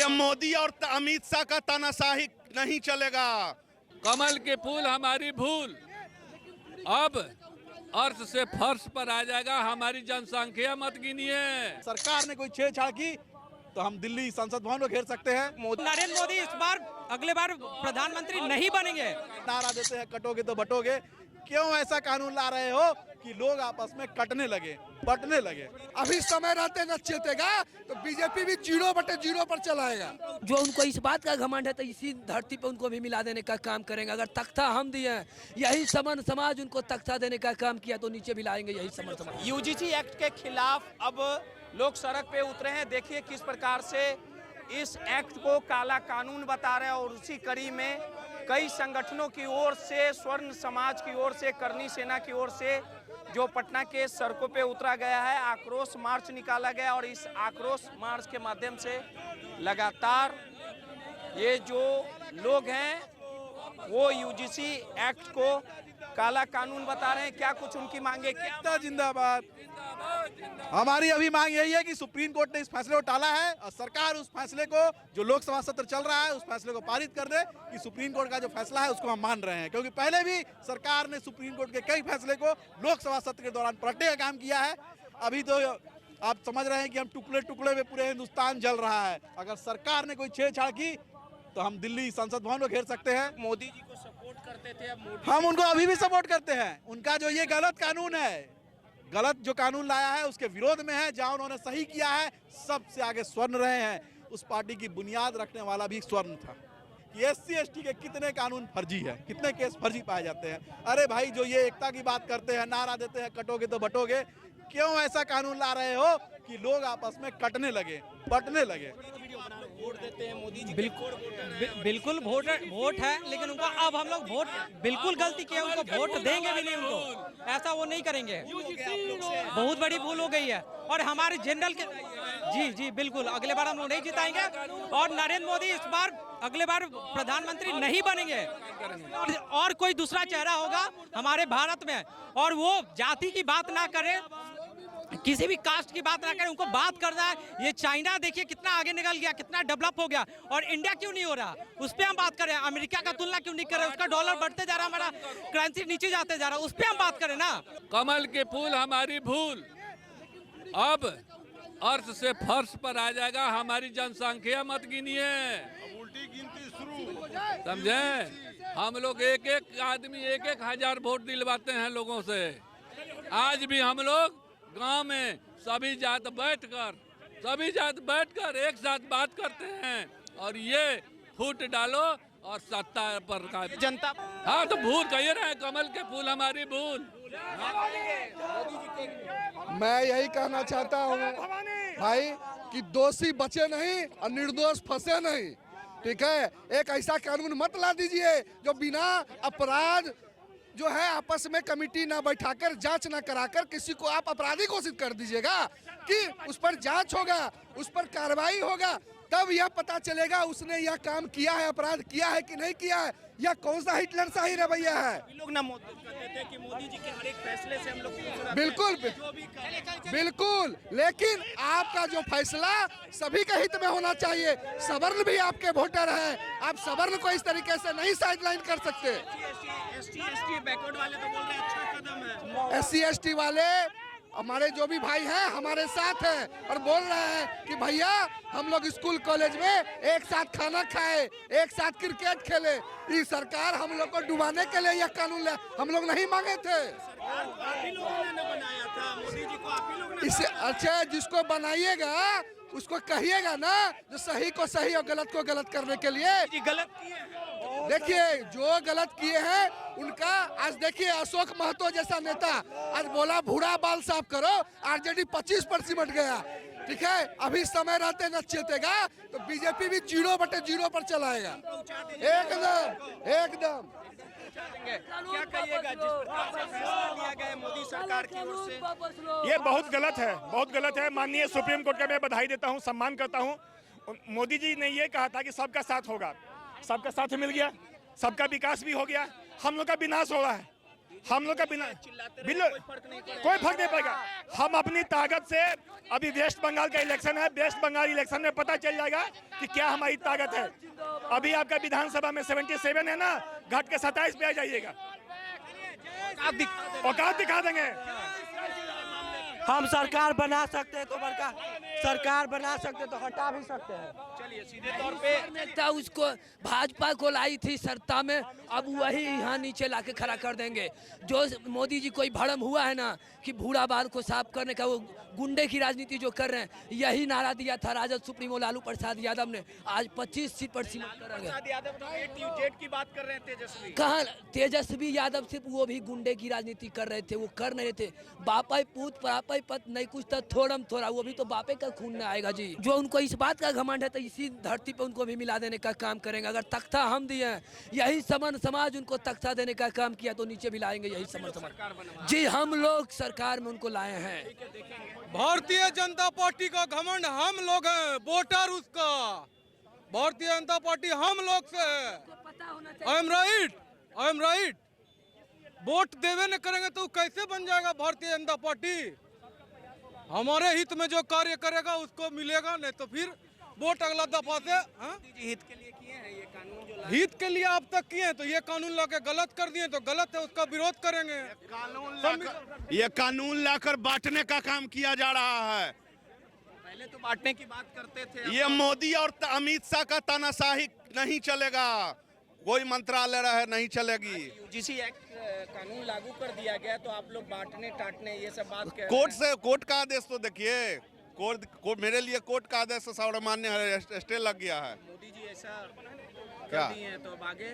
ये मोदी और अमित शाह का तानाशाही नहीं चलेगा। कमल के फूल हमारी भूल अब अर्थ से फर्श पर आ जाएगा। हमारी जनसंख्या मत गिनिए। सरकार ने कोई छेड़छाड़ की तो हम दिल्ली संसद भवन को घेर सकते हैं। नरेंद्र मोदी इस बार अगले बार प्रधानमंत्री नहीं बनेंगे। नारा देते हैं कटोगे तो बटोगे। क्यों ऐसा कानून ला रहे हो कि लोग आपस में कटने लगे, बटने लगे? अभी समय रहते न चेतेगा तो बीजेपी भी 0/0 पर चलाएगा। जो उनको इस बात का घमंड है तो इसी धरती पे उनको भी मिला देने का काम करेंगे। अगर तख्ता हम दिए हैं, यही समन समाज उनको तख्ता देने का काम किया तो नीचे भी लाएंगे यही समन समाज। यूजीसी एक्ट के खिलाफ अब लोग सड़क पे उतरे हैं। देखिए किस प्रकार से इस एक्ट को काला कानून बता रहे हैं और उसी कड़ी में कई संगठनों की ओर से, स्वर्ण समाज की ओर से, करनी सेना की ओर से जो पटना के सड़कों पे उतरा गया है, आक्रोश मार्च निकाला गया। और इस आक्रोश मार्च के माध्यम से लगातार ये जो लोग हैं वो यूजीसी एक्ट को काला कानून बता रहे हैं। क्या कुछ उनकी मांगे? एकता जिंदाबाद। हमारी अभी मांग यही है कि सुप्रीम कोर्ट ने इस फैसले को टाला है और सरकार उस फैसले को, जो लोकसभा सत्र चल रहा है, उस फैसले को पारित कर दे कि सुप्रीम कोर्ट का जो फैसला है उसको हम मान रहे हैं। क्योंकि पहले भी सरकार ने सुप्रीम कोर्ट के कई फैसले को लोकसभा सत्र के दौरान पलटने का काम किया है। अभी तो आप समझ रहे हैं कि हम टुकड़े टुकड़े में पूरे हिंदुस्तान जल रहा है। अगर सरकार ने कोई छेड़छाड़ की तो हम दिल्ली संसद भवन को घेर सकते हैं। मोदी जी को सपोर्ट करते थे, अब हम उनको अभी भी सपोर्ट करते हैं। उनका जो ये गलत कानून है, गलत जो कानून लाया है उसके विरोध में है। जहां उन्होंने सही किया है सबसे आगे स्वर्ण रहे हैं। उस पार्टी की बुनियाद रखने वाला भी स्वर्ण था। कि SC ST के कितने कानून फर्जी है, कितने केस फर्जी पाए जाते हैं। अरे भाई, जो ये एकता की बात करते हैं, नारा देते हैं कटोगे तो बटोगे, क्यों ऐसा कानून ला रहे हो कि लोग आपस में कटने लगे, बटने लगे? वोट देते हैं मोदी जी। बिल्कुल वोट है, लेकिन उनको अब हम लोग वोट बिल्कुल गलती किया, उनको वोट देंगे भी नहीं। उनको ऐसा वो नहीं करेंगे। बहुत बड़ी भूल हो गई है। और हमारे जनरल के जी बिल्कुल अगले बार हम लोग नहीं जिताएंगे। और नरेंद्र मोदी इस बार अगले बार प्रधानमंत्री नहीं बनेंगे और कोई दूसरा चेहरा होगा हमारे भारत में। और वो जाति की बात ना करे, किसी भी कास्ट की बात ना करें, उनको बात करना है। ये चाइना देखिए कितना आगे निकल गया, कितना डेवलप हो गया, और इंडिया क्यों नहीं हो रहा, उस पर हम बात करें। अमेरिका का तुलना क्यों नहीं करें? उसका डॉलर बढ़ते जा रहा, हमारा करेंसी नीचे जाते जा रहा, उस पर हम बात करें ना। कमल के फूल हमारी भूल अब अर्थ से फर्श पर आ जाएगा। हमारी जनसंख्या मत गिनिए। उल्टी गिनती शुरू, समझे? हम लोग एक एक आदमी 1-1 हजार वोट दिलवाते हैं लोगों से। आज भी हम लोग गांव में सभी जात बैठकर एक साथ बात करते हैं। और ये फूट डालो और सत्ता पर का जनता। हाँ तो भूल कहिए रहे, कमल के फूल हमारी भूल। मैं यही कहना चाहता हूँ भाई कि दोषी बचे नहीं और निर्दोष फंसे नहीं। ठीक है, एक ऐसा कानून मत ला दीजिए जो बिना अपराध जो है आपस में कमेटी ना बैठाकर, जांच ना कराकर किसी को आप अपराधी घोषित कर दीजिएगा कि उस पर जांच होगा, उस पर कार्रवाई होगा, तब यह पता चलेगा उसने यह काम किया है, अपराध किया है कि नहीं किया है, या कौन सा हिटलर शाही रवैया है। लोग ना कहते थे कि मोदी जी के हर एक फैसले से हम लोग बिल्कुल, लेकिन आपका जो फैसला सभी के हित में होना चाहिए। सवर्ण भी आपके वोटर हैं, आप सवर्ण को इस तरीके से नहीं साइडलाइन कर सकते। ST बैकवर्ड वाले तो बोल रहे हैं अच्छा कदम है। SC ST वाले हमारे जो भी भाई हैं हमारे साथ हैं और बोल रहे हैं कि भैया हम लोग स्कूल कॉलेज में एक साथ खाना खाए, एक साथ क्रिकेट खेले। ये सरकार हम लोग को डुबाने के लिए यह कानून हम लोग नहीं मांगे थे। आप ही लोगों ने बनाया था मोदी जी को, आप ही लोगों ने। इसे अच्छा, जिसको बनाइएगा उसको कहिएगा ना जो सही को सही और गलत को गलत करने के लिए। गलत किए हैं। देखिए जो गलत किए हैं उनका, आज देखिए अशोक महतो जैसा नेता आज बोला भूरा बाल साफ करो, RJD 25 पर सिमट गया। ठीक है, अभी समय रहते न चेतेगा तो बीजेपी भी 0/0 पर चलाएगा। एकदम क्या कहिएगा जिस प्रकार से फैसला लिया गया है मोदी सरकार की ओर से? ये बहुत गलत है। माननीय सुप्रीम कोर्ट का मैं बधाई देता हूँ, सम्मान करता हूँ। मोदी जी ने ये कहा था कि सबका साथ होगा, सबका साथ मिल गया, सबका विकास भी हो गया, हम लोग का विनाश हो रहा है। हम लोग का बिना कोई फर्क नहीं पड़ेगा। हम अपनी ताकत से अभी वेस्ट बंगाल का इलेक्शन है, वेस्ट बंगाल इलेक्शन में पता चल जाएगा कि क्या हमारी ताकत है। अभी आपका विधानसभा में 77 है ना, घट के 27 पे आ जाइएगा, औकात दिखा देंगे। हम सरकार बना सकते हैं तो बड़का सरकार बना सकते तो हटा भी सकते हैं। चलिए सीधे तौर पे नेता उसको भाजपा को लाई थी सत्ता में, अब वही यहाँ नीचे लाके खड़ा कर देंगे। जो मोदी जी कोई भरम हुआ है ना कि बूढ़ा बाल को साफ करने का, वो गुंडे की राजनीति जो कर रहे हैं, यही नारा दिया था राजद सुप्रीमो लालू प्रसाद यादव ने। आज 25 सीट पर सीमित करेंगे। प्रसाद यादव तो जेट की बात कर रहे हैं, तेजस्वी कहाँ तेजस्वी यादव सिर्फ वो भी गुंडे की राजनीति कर रहे थे, वो कर नहीं थे। बापा पूत परापा पत नहीं कुछ तो थोड़म थोड़ा, वो भी तो बापे का खून में आएगा जी। जो उनको इस बात का घमंड है तो इसी धरती पे उनको भी मिला देने का काम करेंगे। अगर तख्ता हम दिए हैं, यही समन समाज उनको तख्ता देने का काम किया तो नीचे भी लाएंगे यही समन समाज जी। हम लोग सरकार में उनको लाए हैं। भारतीय जनता पार्टी का घमंड हम लोग हैं, वोटर उसका। भारतीय जनता पार्टी हम लोग से है। I am right. वोट देवे न करेंगे तो कैसे बन जाएगा भारतीय जनता पार्टी? हमारे हित में जो कार्य करेगा उसको मिलेगा, नहीं तो फिर वोट अगला दफा से। हित के लिए किए हैं ये कानून, जो हित के लिए अब तक किए हैं, तो ये कानून लाके गलत कर दिए तो गलत है, उसका विरोध करेंगे। ये कानून लाकर बांटने का काम किया जा रहा है। पहले तो बांटने की बात करते थे। ये मोदी और अमित शाह का तानाशाही नहीं चलेगा, कोई मंत्रालय रहे नहीं चलेगी। यूजीसी एक्ट कानून लागू कर दिया गया तो आप लोग बांटने टाटने ये सब बात कह कोर्ट का आदेश तो देखिए, कोर्ट मेरे लिए कोर्ट का आदेश सर्वमान्य है, स्टे लग गया है। मोदी जी ऐसा क्या कर दिए हैं तो अब आगे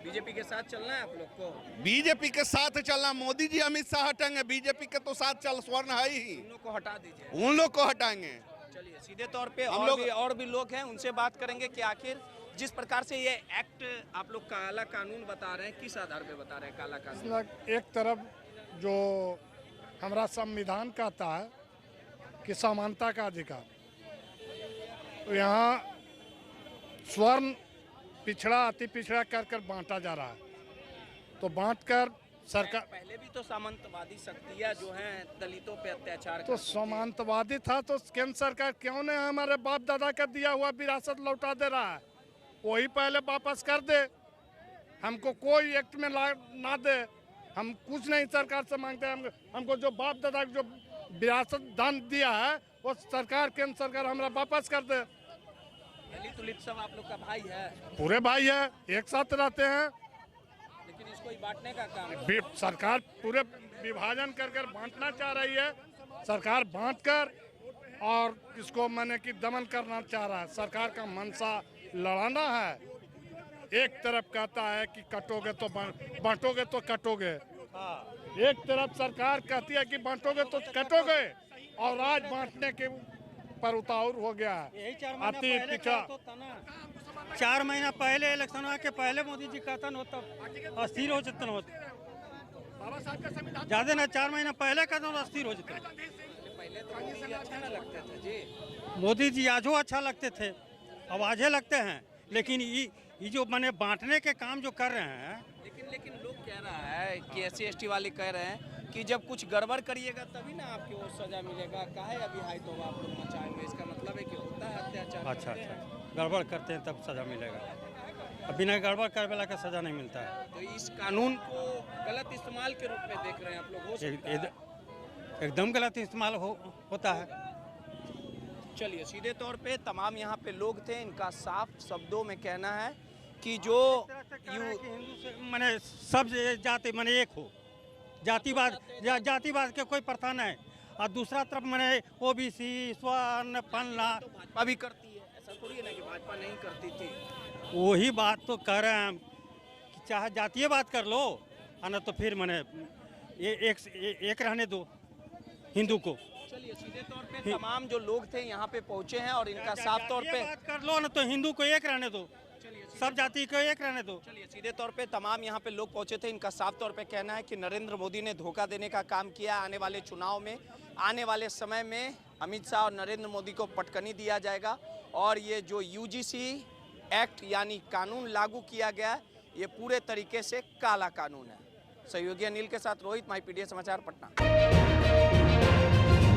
बीजेपी के साथ चलना है आप लोग को? बीजेपी के साथ चलना, मोदी जी अमित शाह हटेंगे, बीजेपी के तो साथ चल स्वर्ण है ही, उन लोग को हटा दीजिए। उन लोग को हटाएंगे। चलिए सीधे तौर पे हम और भी लोग हैं, उनसे बात करेंगे कि आखिर जिस प्रकार से ये एक्ट आप लोग काला कानून बता रहे हैं, किस आधार पे बता रहे हैं काला कानून? एक तरफ जो हमारा संविधान कहता है कि समानता का अधिकार, तो यहाँ स्वर्ण पिछड़ा अति पिछड़ा कर कर बांटा जा रहा है। तो बांटकर सरकार, पहले भी तो सामंतवादी शक्तियाँ जो हैं दलितों पे अत्याचार तो सामंतवादी था तो केंद्र सरकार क्यों ने हमारे बाप दादा का दिया हुआ विरासत लौटा दे रहा है? वही पहले वापस कर दे, हमको कोई एक्ट में ना दे। हम कुछ नहीं सरकार से मांगते हैं, हमको जो बाप दादा जो विरासत दान दिया है वो सरकार, केंद्र सरकार हमारा वापस कर दे। दलित सब आप लोग का भाई है, पूरे भाई है, एक साथ रहते हैं, लेकिन इसको ही बांटने का काम है। सरकार पूरे विभाजन कर कर बांटना चाह रही है। सरकार बांट कर और इसको मैंने कि दमन करना चाह रहा है। सरकार का मंशा लड़ाना है। एक तरफ कहता है कि कटोगे तो बांटोगे तो कटोगे, एक तरफ सरकार कहती है कि बांटोगे तो कटोगे, और आज बांटने के पर उतार हो गया है। अति पिछड़ा 4 महीना पहले इलेक्शन के पहले मोदी जी कहता न होता अस्थिर हो जाता ज्यादा ना, 4 महीना पहले कहता अस्थिर हो जाता। पहले तो मोदी जी अच्छा ना लगते थे जी। मोदी जी आजो अच्छा लगते थे, अब आजे लगते हैं, लेकिन ये जो मैंने बांटने के काम जो कर रहे हैं, लेकिन लोग कह रहा है कि SC/ST वाले कह रहे हैं कि जब कुछ गड़बड़ करिएगा तभी ना आपको सजा मिलेगा। काहे अभी हाई तो आप लोग मचाएंगे? इसका मतलब है कि होता है अत्याचार। अच्छा गड़बड़ करते हैं तब सजा मिलेगा, अब बिना गड़बड़ करे वाला का सजा नहीं मिलता है। तो इस कानून को गलत इस्तेमाल के रूप में देख रहे हैं आप लोग? हो सकता है एकदम गलत इस्तेमाल होता है। चलिए सीधे तौर पे तमाम यहाँ पे लोग थे, इनका साफ शब्दों में कहना है कि जो मैंने सब जाति मैंने एक हो, जातिवाद के कोई प्रथा नहीं, और दूसरा तरफ मैंने OBC स्वर्ण पन्ना भाजपा भी करती है, ऐसा थोड़ी है ना कि भाजपा नहीं करती थी। वही बात तो कह रहे हैं कि चाहे जातीय बात कर लो, ना तो फिर मैंने एक रहने दो हिंदू को। चलिए सीधे तौर पे तमाम जो लोग थे यहाँ पे पहुँचे हैं और इनका साफ तौर पे बात कर लो ना, तो हिंदू को एक रहने दो, सब जाति को एक रहने दो। चलिए सीधे तौर पे तमाम यहाँ पे लोग पहुँचे थे, इनका साफ तौर पे कहना है कि नरेंद्र मोदी ने धोखा देने का काम किया। आने वाले चुनाव में, आने वाले समय में अमित शाह और नरेंद्र मोदी को पटकनी दिया जाएगा, और ये जो UGC एक्ट यानी कानून लागू किया गया, ये पूरे तरीके से काला कानून है। सहयोगी अनिल के साथ रोहित, माई पीडीए समाचार, पटना।